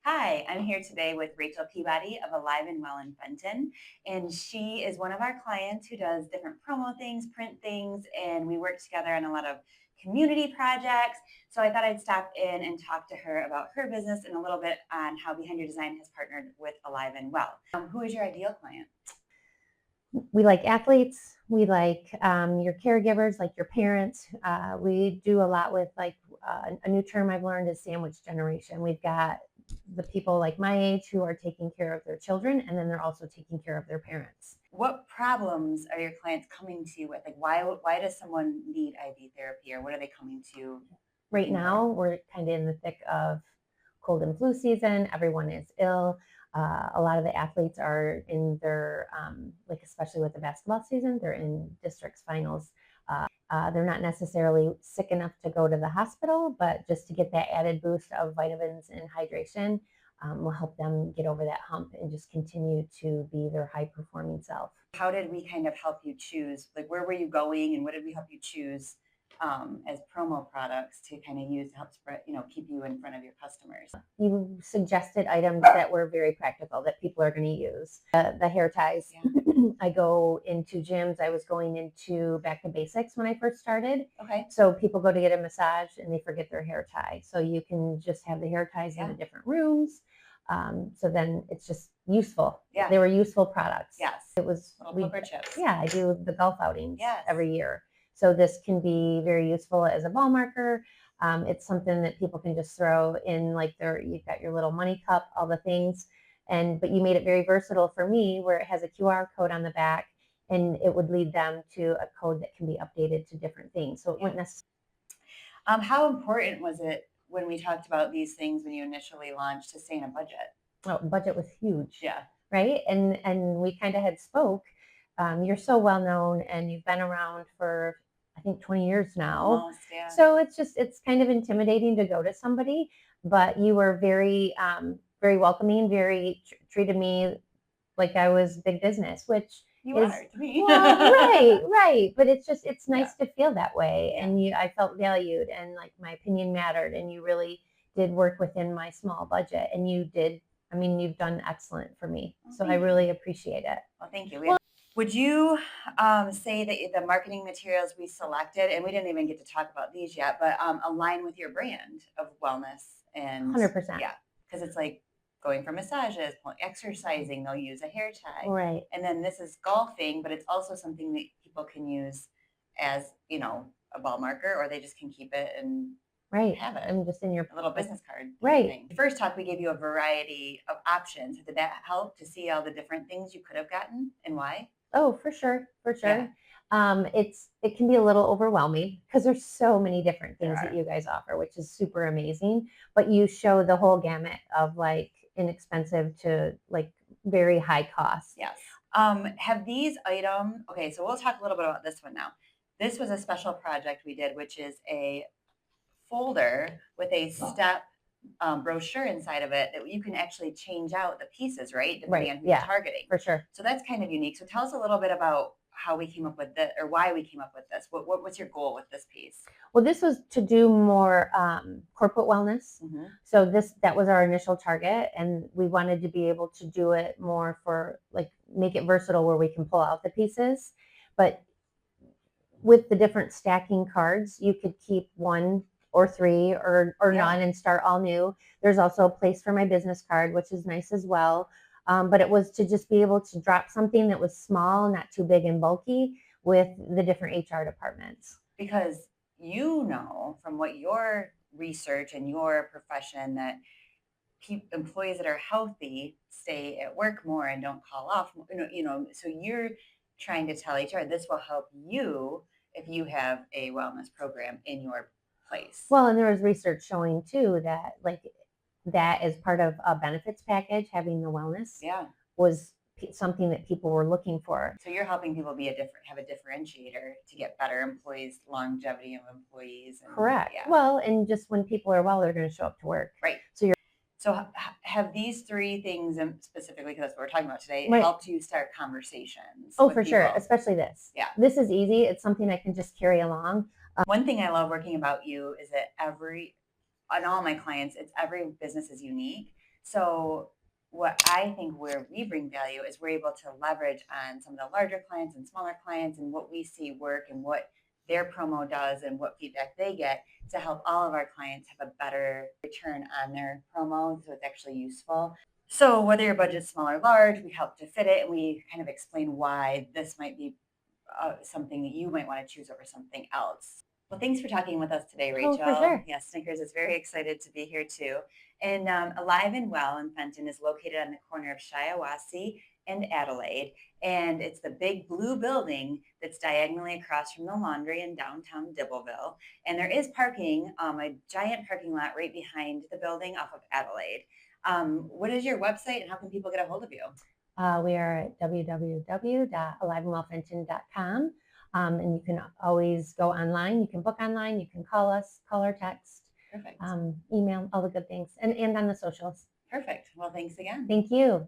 Hi, I'm here today with Rachel Peabody of Alive and Well in Fenton. And she is one of our clients who does different promo things, print things, and we work together on a lot of community projects. So I thought I'd stop in and talk to her about her business and a little bit on how Behind Your Design has partnered with Alive and Well. Who is your ideal client? We like athletes. We like your caregivers, like your parents. We do a lot with a new term I've learned is sandwich generation. We've got the people like my age who are taking care of their children, and then they're also taking care of their parents. What problems are your clients coming to you with? Like, why does someone need IV therapy, or what are they coming to? Right now, we're kind of in the thick of cold and flu season. Everyone is ill. A lot of the athletes are in their, especially with the basketball season, they're in districts finals. They're not necessarily sick enough to go to the hospital, but just to get that added boost of vitamins and hydration will help them get over that hump and just continue to be their high performing self. How did we kind of help you choose? Like, where were you going, and what did we help you choose as promo products to kind of use to help spread, keep you in front of your customers? You suggested items that were very practical that people are going to use. The hair ties. Yeah. I go into gyms. I was going into back to basics when I first started. Okay. So people go to get a massage and they forget their hair tie. So you can just have the hair ties in the different rooms. So then it's just useful. Yeah. They were useful products. Yes. It was little poker chips. Yeah, I do the golf outings Yes. every year. So this can be very useful as a ball marker. It's something that people can just throw in, like you've got your little money cup, all the things. But you made it very versatile for me, where it has a QR code on the back, and it would lead them to a code that can be updated to different things. So it wouldn't necessarily. How important was it when we talked about these things when you initially launched to stay in a budget? Well, budget was huge. Yeah. Right. And we kind of had spoke. You're so well known, and you've been around for, I think, 20 years now. Almost, yeah. So it's kind of intimidating to go to somebody, but you were very, very welcoming, treated me like I was big business, which you is honored me. Well, right. But it's nice to feel that way. Yeah. And I felt valued, and like my opinion mattered, and you really did work within my small budget, and you did. I mean, you've done excellent for me. So I really appreciate it. Well, thank you. Would you say that the marketing materials we selected, and we didn't even get to talk about these yet, but align with your brand of wellness? And 100%. Yeah, because it's like going for massages, exercising, they'll use a hair tie. Right. And then this is golfing, but it's also something that people can use as, a ball marker, or they just can keep it and Right. have it. I'm just in your a little business card. Right. The first talk, we gave you a variety of options. Did that help to see all the different things you could have gotten and why? Oh, for sure. For sure. Yeah. It can be a little overwhelming because there's so many different things that you guys offer, which is super amazing. But you show the whole gamut of like inexpensive to like very high cost. Yes. Have these items, okay, so we'll talk a little bit about this one now. This was a special project we did, which is a folder with a step brochure inside of it that you can actually change out the pieces, right? Depending on who you're targeting. For sure. So that's kind of unique. So tell us a little bit about how we came up with this, or why we came up with this. What's your goal with this piece? Well, this was to do more corporate wellness. Mm-hmm. So that was our initial target, and we wanted to be able to do it more for like make it versatile where we can pull out the pieces. But with the different stacking cards, you could keep one or three or none and start all new. There's also a place for my business card, which is nice as well. But it was to just be able to drop something that was small, not too big and bulky, with the different HR departments. Because from what your research and your profession, that employees that are healthy stay at work more and don't call off. So you're trying to tell HR this will help you if you have a wellness program in your place. Well, and there was research showing too that that as part of a benefits package, having the wellness was something that people were looking for. So you're helping people have a differentiator to get better employees, longevity of employees. Correct. Yeah. Well, and just when people are well, they're going to show up to work. Right. So have these three things specifically, because that's what we're talking about today, helped you start conversations? Oh, for sure. Especially this. Yeah. This is easy. It's something I can just carry along. One thing I love working about you is that on all my clients, every business is unique. So what I think where we bring value is we're able to leverage on some of the larger clients and smaller clients and what we see work and what their promo does and what feedback they get to help all of our clients have a better return on their promo so it's actually useful. So whether your budget's small or large, we help to fit it and we kind of explain why this might be something that you might want to choose over something else. Well, thanks for talking with us today, Oh, for Rachel. sure. Yes, Snickers is very excited to be here too. And Alive and Well in Fenton is located on the corner of Shiawassee and Adelaide. And it's the big blue building that's diagonally across from the laundry in downtown Dibbleville. And there is parking, a giant parking lot right behind the building off of Adelaide. What is your website and how can people get a hold of you? We are at www.aliveandwellfenton.com. And you can always go online. You can book online. You can call us, call or text, Perfect. email, all the good things, and on the socials. Perfect. Well, thanks again. Thank you.